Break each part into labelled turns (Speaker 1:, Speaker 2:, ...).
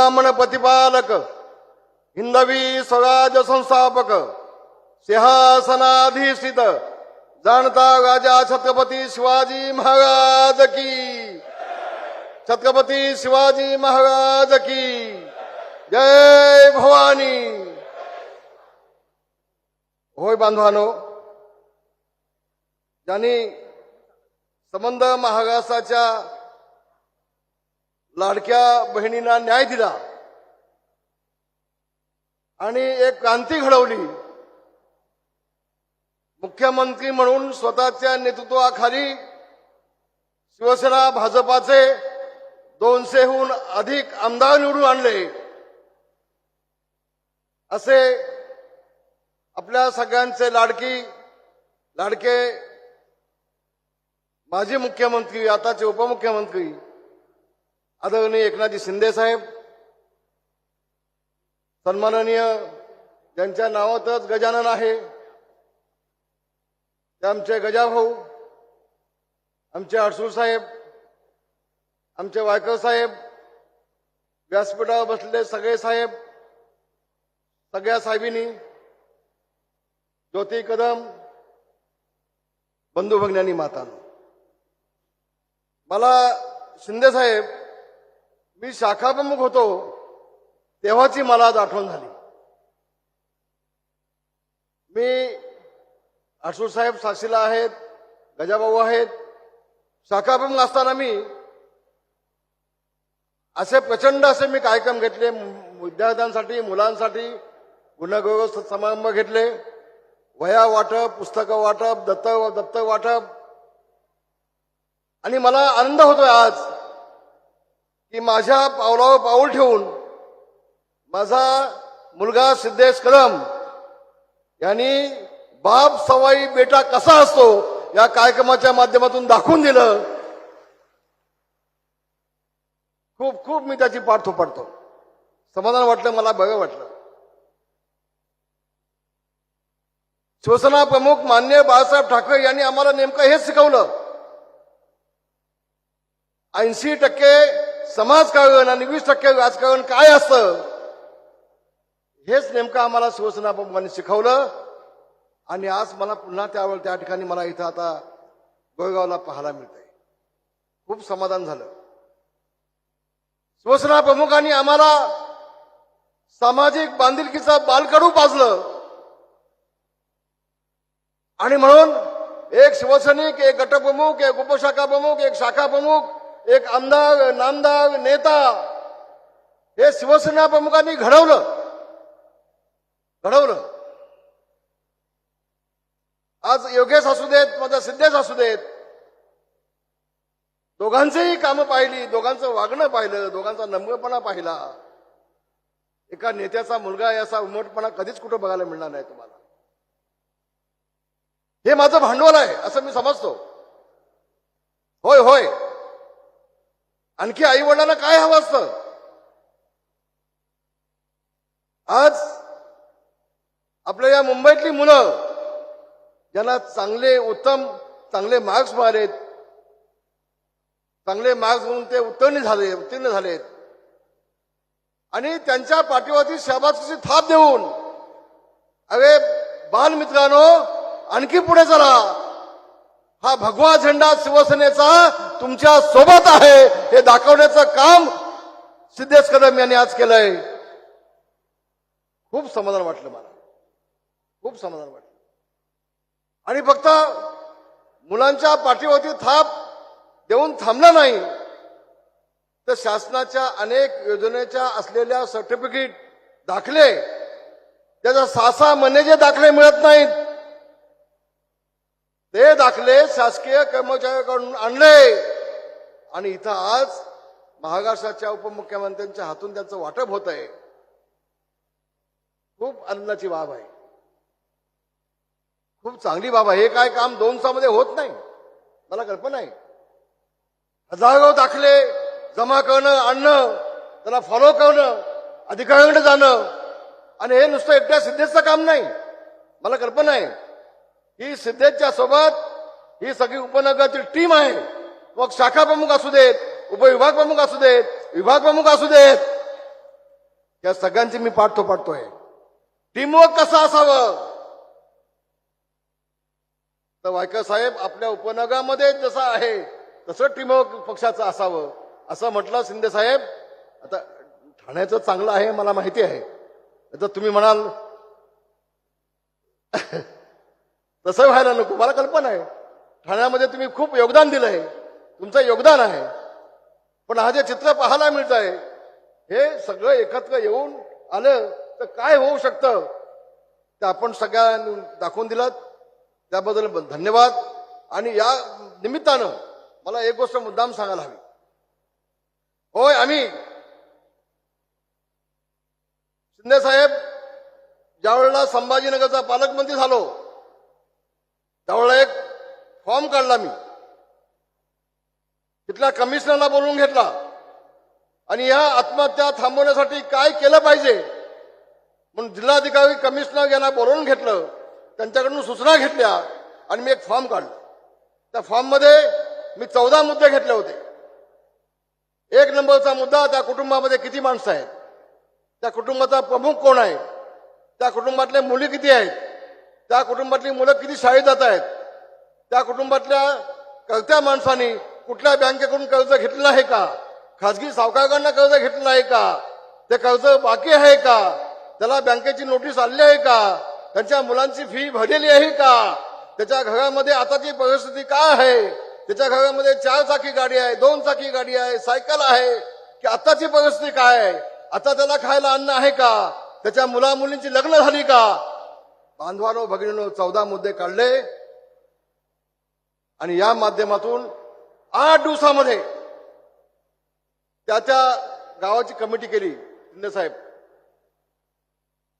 Speaker 1: ब्राह्मण प्रतिपालक हिंदवी स्वराज संस्थापक सिंहासनाधीष्ठित जाणता राजा छत्रपती शिवाजी महाराज की, छत्रपती शिवाजी महाराज की जय भवानी. होय बांधवानो, ज्यांनी संबंध महाराष्ट्राच्या लाडक्या बहिणींना न्याय दिला आणि एक क्रांती घडवली, मुख्यमंत्री म्हणून स्वतःच्या नेतृत्वाखाली शिवसेना भाजपाचे 200हून अधिक आमदार निवडून आणले, असे आपल्या सगळ्यांचे लाडके माजी मुख्यमंत्री आताचे उपमुख्यमंत्री आदरणीय एकनाथजी शिंदे साहेब, सन्माननीय ज्यांच्या नावातच गजानन आहे ते आमचे गजाभाऊ, आमचे अडसूळ साहेब, आमचे वायकर साहेब, व्यासपीठावर बसलेले सगळे साहेब, सगळ्या साहेबींनी, ज्योती कदम, बंधू भगिनी, मातांनो, मला शिंदे साहेब, मी शाखा प्रमुख होतो तेव्हाची मला आज आठवण झाली. मी अडसूळ साहेब साक्षीला आहेत, गजाभाऊ आहेत. शाखा प्रमुख असताना मी असे प्रचंड मी कार्यक्रम घेतले, विद्यार्थ्यांसाठी, मुलांसाठी गुणगौरव समारंभ घेतले, वह्या वाटप, पुस्तकं वाटप, दप्तर वाटप. आणि मला आनंद होतोय आज की माझ्या पावलावर पाऊल ठेवून माझा मुलगा सिद्धेश कदम यांनी बाप सवाई बेटा कसा असतो या कार्यक्रमाच्या माध्यमातून दाखवून दिलं. खूप खूप मी त्याची पाठ थोपटतो. समाधान वाटलं, मला बरं वाटलं. शिवसेना प्रमुख माननीय बाळासाहेब ठाकरे यांनी आम्हाला नेमकं हेच शिकवलं. 80% समाजकारण आणि 20% राजकारण काय असतं हेच नेमकं आम्हाला शिवसेना प्रमुखांनी शिकवलं. आणि आज मला पुन्हा त्या ठिकाणी मला इथं आता गोरेगावला पाहायला मिळतंय. खूप समाधान झालं. शिवसेना प्रमुखांनी आम्हाला सामाजिक बांधिलकीचा बालकडू पाजलं. आणि म्हणून एक शिवसैनिक, एक गटप्रमुख, एक उपशाखा प्रमुख, एक शाखा प्रमुख, एक आमदार, नामदार, नेता हे शिवसेना प्रमुखांनी घडवलं. आज योगेश असू देत, माझा सिद्धेश असू देत, दोघांचेही कामं पाहिली, दोघांचं वागणं पाहिलं, दोघांचा नम्रपणा पाहिला. एका नेत्याचा मुलगा याचा उमटपणा कधीच कुठं बघायला मिळणार नाही तुम्हाला. हे माझं भांडवल आहे असं मी समजतो. होय होय, आणखी आई वडिलांना काय हवं असतं. आज आपल्या या मुंबईतली मुलं ज्यांना चांगले मार्क्स मिळालेत, चांगले मार्क्स म्हणून ते उत्तीर्ण झालेत आणि त्यांच्या पाठीवरती शाबासकीची थाप देऊन, अरे बालमित्रांनो आणखी पुढे चला, हा भगवा झेंडा शिवसेनेचा तुमच्या सोबत आहे हे दाखवण्याचं काम सिद्धेश कदम यांनी आज केलंय. खूप समाधान वाटलं मला, खूप समाधान वाटलं. आणि फक्त मुलांच्या पाठीवरती थाप देऊन थांबला नाही, तर शासनाच्या अनेक योजनेच्या असलेल्या सर्टिफिकेट, दाखले, त्याचा 6-6 महिने जे दाखले मिळत नाहीत ते दाखले शासकीय कर्मचाऱ्यांकडून आणले आणि इथं आज महाराष्ट्राच्या उपमुख्यमंत्र्यांच्या हातून त्याचं वाटप होत आहे. खूप आनंदाची बाब आहे, खूप चांगली बाब आहे. हे काय काम 2 दिवसामध्ये होत नाही, मला कल्पना आहे. हजारो दाखले जमा करणं, आणणं, त्याला फॉलो करणं, अधिकाऱ्यांकडे जाणं, आणि हे नुसतं एकट्या सिद्धेशचं काम नाही. मला कल्पना आहे ही सिद्धेशच्या सोबत ही सगळी उपनगरातील टीम आहे. मग शाखा प्रमुख असू देत, उपविभाग प्रमुख असू देत, विभाग प्रमुख असू देत, या सगळ्यांची मी पाठतोय. टीमवर्क कसं असावं, तर वायकर साहेब आपल्या उपनगरामध्ये जसं आहे तसं टीमवर्क पक्षाचं असावं असं म्हटलं शिंदे साहेब. आता ठाण्याचं चांगलं आहे मला माहिती आहे, तर तुम्ही म्हणाल तसं व्हायला नको, मला कल्पना आहे ठाण्यामध्ये तुम्ही खूप योगदान दिलंय, तुमचं योगदान आहे. पण हा जे चित्र पाहायला मिळत आहे हे सगळं एकत्र येऊन आलं तर काय होऊ शकतं ते आपण सगळ्यांनी दाखवून दिलं, त्याबद्दल धन्यवाद. आणि या निमित्तानं मला एक गोष्ट मुद्दाम सांगायला हवी. होय, आम्ही शिंदे साहेब ज्यावेळेला संभाजीनगरचा पालकमंत्री झालो त्यावेळेला एक फॉर्म काढला, मी तिथल्या कमिशनरला बोलवून घेतला आणि या आत्महत्या थांबवण्यासाठी काय केलं पाहिजे म्हणून जिल्हाधिकारी कमिशनर यांना बोलवून घेतलं, त्यांच्याकडून सूचना घेतल्या आणि मी एक फॉर्म काढला. त्या फॉर्म मध्ये मी 14 मुद्दे घेतले होते. 1 नंबरचा मुद्दा, त्या कुटुंबामध्ये किती माणसं आहेत, त्या कुटुंबाचा प्रमुख कोण आहे, त्या कुटुंबातल्या मुली किती आहेत, त्या कुटुंबातली मुलं किती शाळेत जात आहेत, त्या कुटुंबातल्या कर्त्या माणसांनी कुठल्या बँकेकडून कर्ज घेतलेलं आहे का, खाजगी सावकारांना कर्ज घेतलेलं आहे का, ते कर्ज बाकी आहे का, त्याला बँकेची नोटीस आली आहे का, त्यांच्या मुलांची फी भरलेली आहे का, त्याच्या घरामध्ये आताची परिस्थिती काय आहे, त्याच्या घरामध्ये 4 चाकी गाडी आहे, 2 चाकी गाडी आहे, सायकल आहे की आताची परिस्थिती काय आहे, आता त्याला खायला अन्न आहे का, त्याच्या मुला मुलींची लग्न झाली का. बांधवानो भगिनीनो 14 मुद्दे काढले आणि या माध्यमातून 8 दिवसामध्ये त्या गावाची कमिटी केली. शिंदे साहेब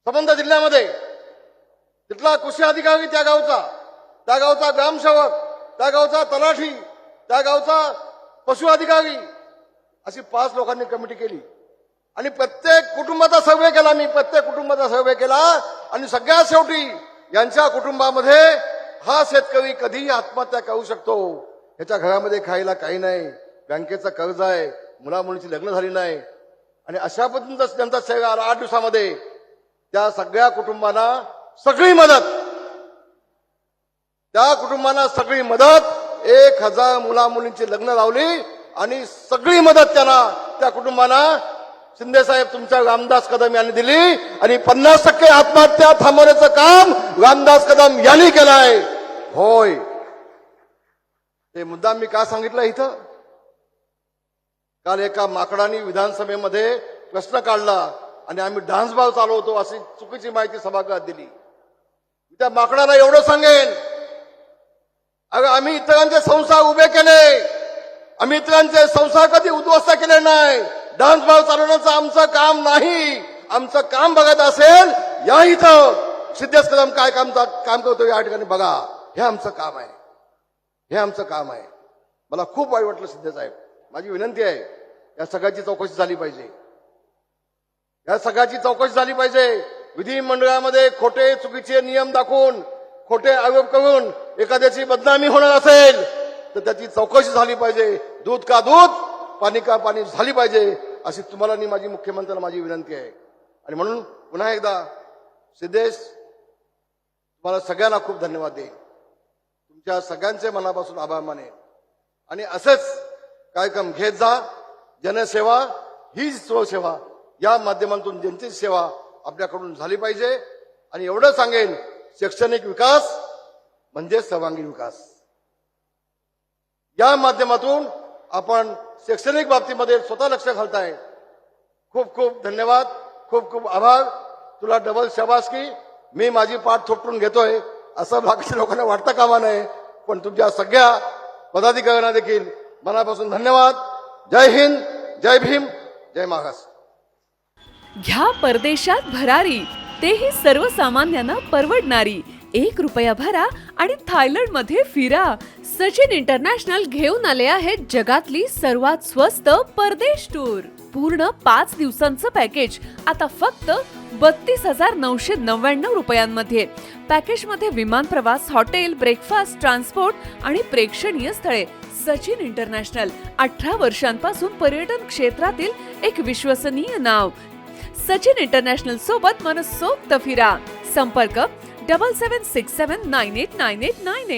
Speaker 1: संबंध जिल्ह्यामध्ये तिथला कृषी अधिकारी, त्या गावचा ग्रामसेवक, त्या गावचा तलाठी, त्या गावचा पशु अधिकारी, अशी 5 लोकांनी कमिटी केली आणि प्रत्येक कुटुंबाचा सर्वे केला. मी प्रत्येक कुटुंबाचा सर्वे केला आणि सगळ्यात शेवटी यांच्या कुटुंबामध्ये हा शेतकरी कधीही आत्महत्या करू शकतो, ह्याच्या घरामध्ये खायला काही नाही, बँकेचं कर्ज आहे, मुलामुलीची लग्न झाली नाही आणि अशा पद्धतीचा त्यांचा सर्वे आला 8 दिवसामध्ये. त्या सगळ्या कुटुंबांना सगळी मदत, त्या कुटुंबांना सगळी मदत, 1000 मुला मुलींची लग्न लावली आणि सगळी मदत त्या कुटुंबांना शिंदे साहेब तुमच्या रामदास कदम यांनी दिली आणि 50% आत्महत्या थांबवण्याचं काम रामदास कदम यांनी केलंय. होय, ते मुद्दा मी का सांगितलं इथं, काल एका माकडाने विधानसभेमध्ये प्रश्न काढला आणि आम्ही डान्स बार चालवतो अशी चुकीची माहिती सभागृहात दिली. त्या माकडाला एवढं सांगेन, अगं आम्ही इतरांचे संसार उभे केले, आम्ही इतरांचे संसार कधी उद्ध्वस्त केले नाही. डान्स बार चालवण्याचं आमचं काम नाही. आमचं काम बघत असेल या इथं सिद्धेश कदम काय काम करतो या ठिकाणी बघा. हे आमचं काम आहे, हे आमचं काम आहे. मला खूप वाईट वाटलं सिद्धे साहेब. माझी विनंती आहे या सगळ्याची चौकशी झाली पाहिजे, या सगळ्याची चौकशी झाली पाहिजे. विधिमंडळामध्ये खोटे चुकीचे नियम दाखवून, खोटे आरोप करून एखाद्याची बदनामी होणार असेल तर त्याची चौकशी झाली पाहिजे. दूध का दूध, पाणी का पाणी झाली पाहिजे, अशी तुम्हाला आणि माझी मुख्यमंत्र्यांना माझी विनंती आहे. आणि म्हणून पुन्हा एकदा सिद्धेश तुम्हाला सगळ्यांना खूप धन्यवाद देईन, तुमच्या सगळ्यांचे मनापासून आभार मानेन आणि असंच कार्यक्रम घेत जा. जनसेवा ही स्वसेवा, या माध्यमातून जनतेची सेवा आपल्याकडून झाली पाहिजे. आणि एवढं सांगेन, शैक्षणिक विकास म्हणजे सर्वांगीण विकास. या माध्यमातून आपण शैक्षणिक बाबतीमध्ये स्वतः लक्ष घालताय. खूप खूप धन्यवाद, खूप खूप आभार. तुला डबल शाबासकी. मी माझी पाठ थोपटून घेतोय असं बाकीच्या लोकांना वाटतं कामा नये, पण तुमच्या सगळ्या पदाधिकाऱ्यांना देखील मनापासून धन्यवाद. जय हिंद, जय भीम, जय महाराष्ट्र.
Speaker 2: घ्या परदेशात भरारी, तेही सर्वसामान्यांना परवडणारी. 1 रुपया भरा आणि थायलंडमध्ये फिरा. सचिन इंटरनॅशनल घेऊन आले आहेत जगातली सर्वात स्वस्त परदेश टूर. पूर्ण 5 दिवसांचं पॅकेज आता फक्त 32,999 रुपयांमध्ये. पॅकेजमध्ये विमान प्रवास, हॉटेल, ब्रेकफास्ट, ट्रान्सपोर्ट आणि प्रेक्षणीय स्थळे. सचिन इंटरनॅशनल 18 वर्षांपासून पर्यटन क्षेत्रातील एक विश्वसनीय नाव. सचिन इंटरनॅशनल सोबत मनसोक्त फिरा. संपर्क 7767989898.